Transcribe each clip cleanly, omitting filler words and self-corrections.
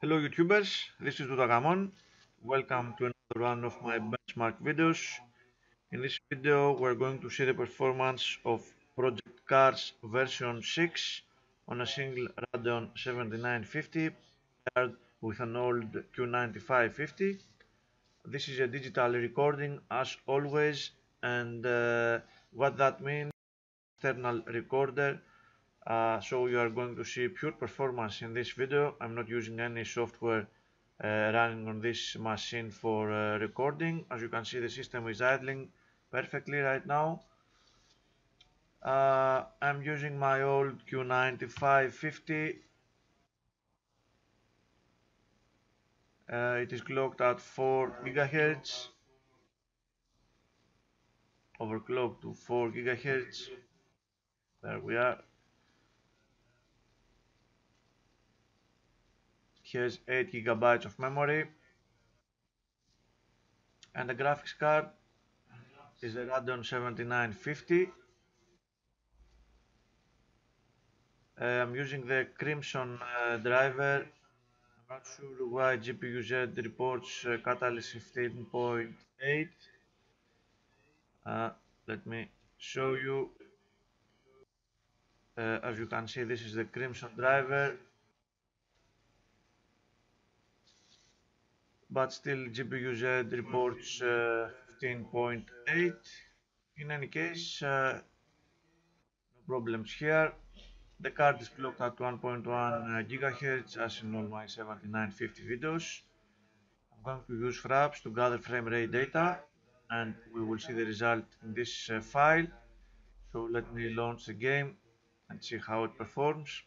Hello YouTubers, this is Dudagamon. Welcome to another one of my benchmark videos. In this video we're going to see the performance of Project Cars version 6 on a single Radeon 7950 paired with an old Q9550. This is a digital recording as always, and what that means, external recorder. So you are going to see pure performance in this video. I'm not using any software running on this machine for recording. As you can see, the system is idling perfectly right now. I'm using my old Q9550. It is clocked at 4 GHz, overclocked to 4 GHz. There we are. It has 8 GB of memory, and the graphics card is a Radeon 7950. I'm using the Crimson driver. I'm not sure why GPU-Z reports Catalyst 15.8. Let me show you. As you can see, this is the Crimson driver, but still GPU-Z reports 15.8. In any case, no problems here. The card is clocked at 1.1 GHz as in all my 7950 videos. I'm going to use fraps to gather frame rate data, and we will see the result in this file. So let me launch the game and see how it performs.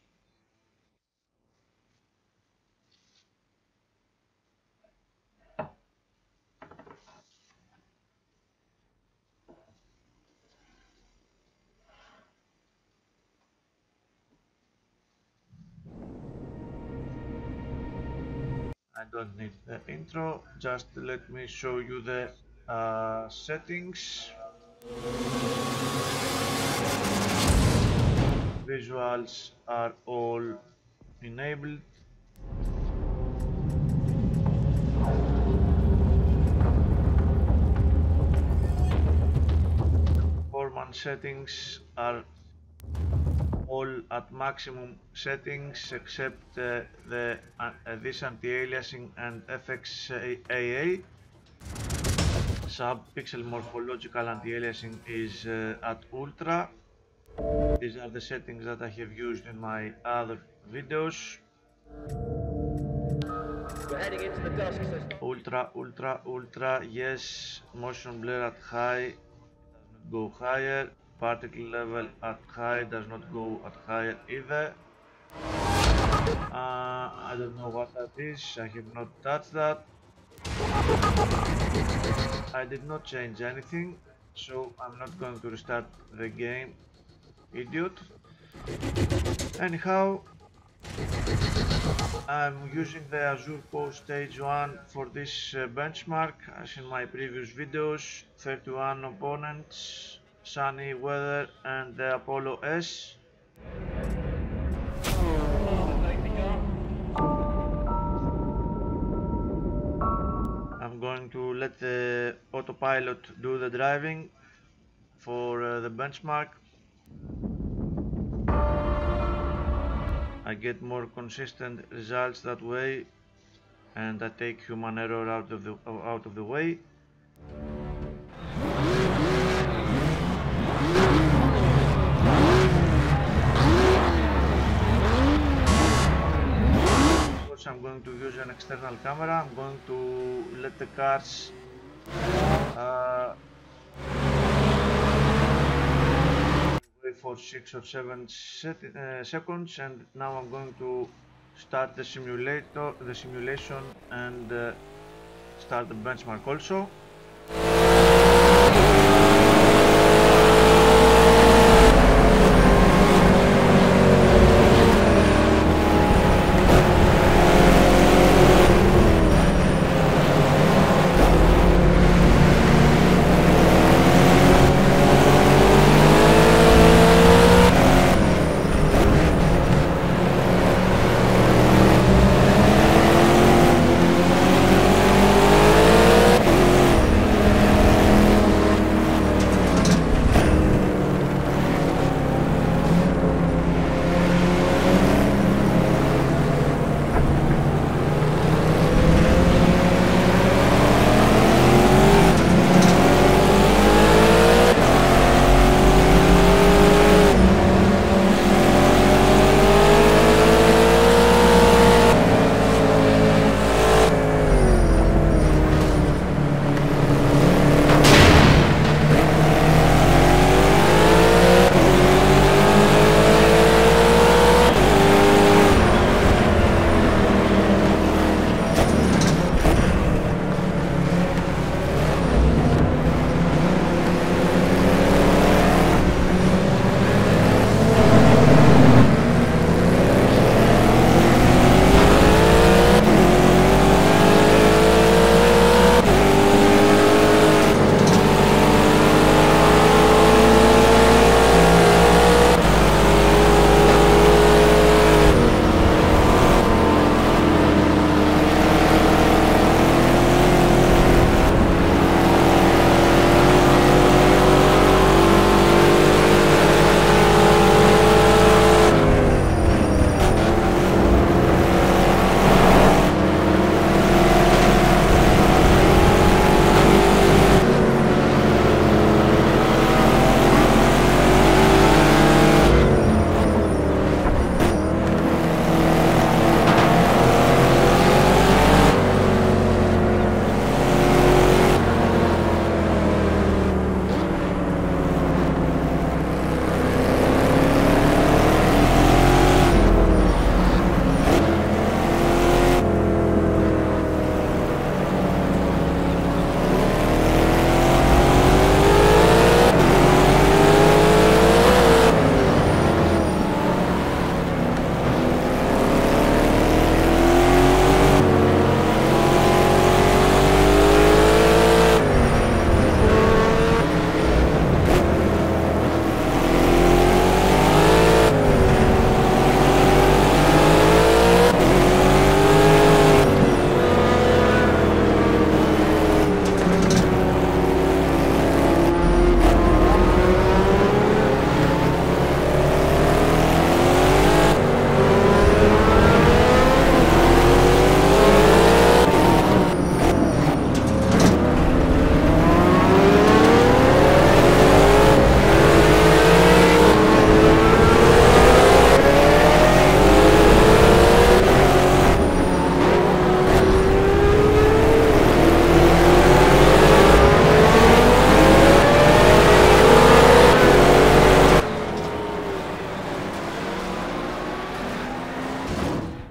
I don't need the intro, just let me show you the settings. Visuals are all enabled. Performance settings are all at maximum settings except this anti-aliasing and FXAA. Sub-pixel morphological anti-aliasing is at ultra. These are the settings that I have used in my other videos. We're heading into the dusk system. Ultra, yes. Motion blur at high, does not go higher. Particle level at high does not go at higher either. I don't know what that is, I have not touched that. I did not change anything, so I'm not going to restart the game, idiot. Anyhow, I'm using the Azure Post Stage 1 for this benchmark. As in my previous videos, 31 opponents, sunny weather, and the Apollo S. I'm going to let the autopilot do the driving for the benchmark. I get more consistent results that way, and I take human error out of the way. I'm going to use an external camera. I'm going to let the cars wait for 6 or 7 seconds, and now I'm going to start the simulation and start the benchmark also.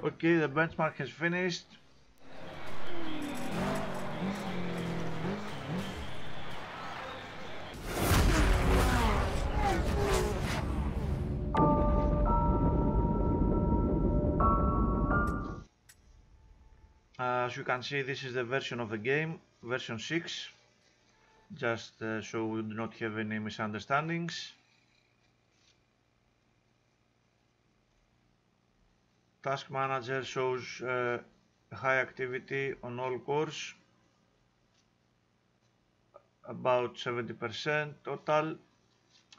Okay, the benchmark has finished. As you can see, this is the version of the game, version 6, just so we do not have any misunderstandings. Task Manager shows high activity on all cores, about 70% total.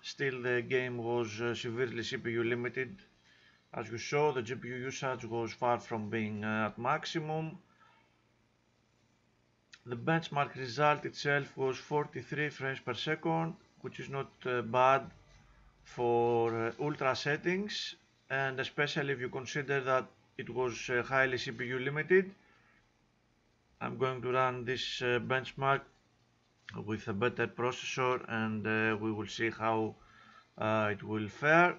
Still, the game was severely CPU limited. As you saw, the GPU usage was far from being at maximum. The benchmark result itself was 43 frames per second, which is not bad for ultra settings, and especially if you consider that it was highly CPU limited. I'm going to run this benchmark with a better processor, and we will see how it will fare.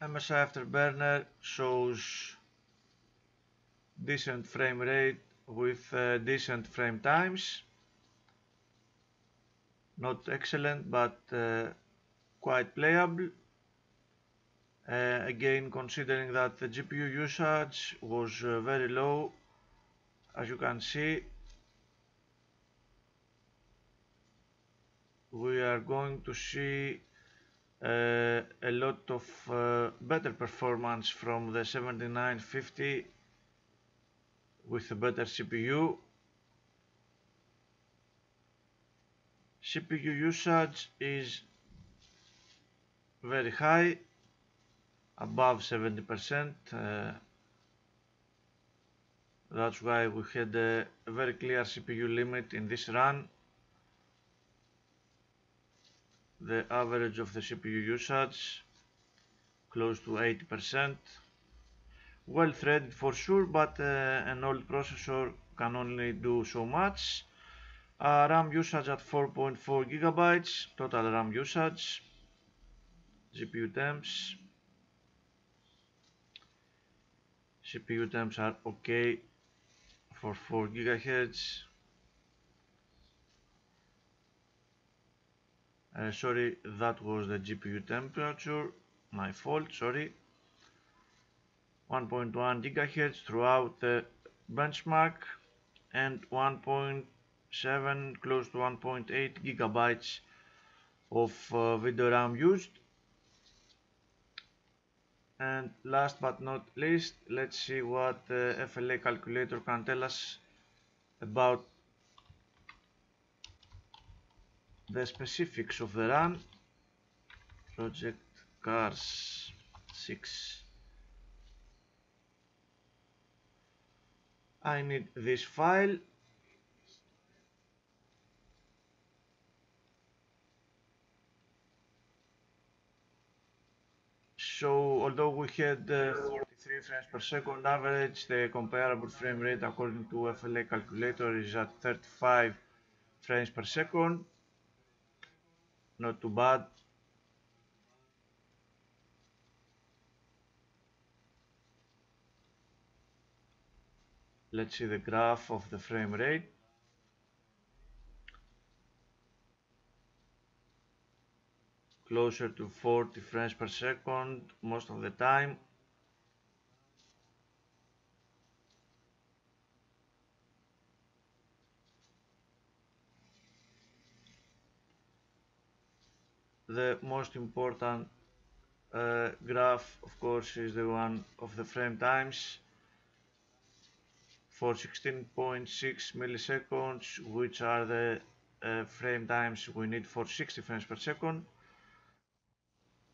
MSI Afterburner shows decent frame rate with decent frame times. Not excellent, but quite playable. Again, considering that the GPU usage was very low, as you can see, we are going to see a lot of better performance from the 7950 with a better CPU. CPU usage is very high, above 70%. That's why we had a very clear CPU limit in this run. The average of the CPU usage close to 80%. Well threaded for sure, but an old processor can only do so much. RAM usage at 4.4 gigabytes, total RAM usage. GPU temps. CPU temps are okay for 4 GHz. Sorry, that was the GPU temperature, my fault, sorry. 1.1 GHz throughout the benchmark, and 1.7 close to 1.8 gigabytes of video RAM used. And last but not least, let's see what the FLA calculator can tell us about the specifics of the run. Project Cars 6. I need this file. So although we had 43 frames per second average, the comparable frame rate according to FLA calculator is at 35 frames per second. Not too bad. Let's see the graph of the frame rate. Closer to 40 frames per second most of the time. The most important graph, of course, is the one of the frame times. For 16.6 milliseconds, which are the frame times we need for 60 frames per second,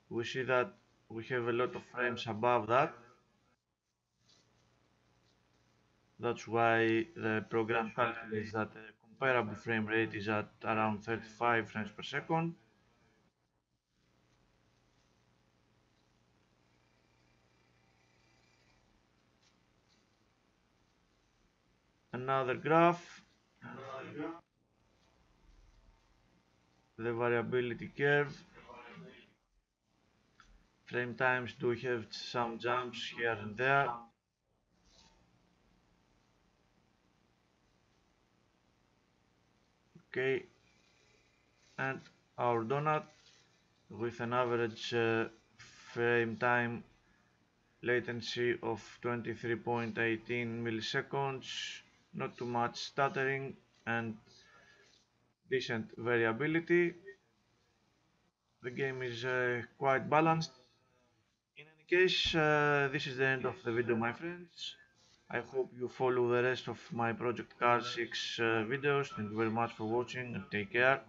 we see that we have a lot of frames above that. That's why the program calculates that the comparable frame rate is at around 35 frames per second. Another graph, the variability curve. Frame times do have some jumps here and there. Okay, and our donut with an average frame time latency of 23.18 milliseconds, not too much stuttering and decent variability. The game is quite balanced. In any case, this is the end of the video, my friends. I hope you follow the rest of my Project Car 6 videos. Thank you very much for watching and take care.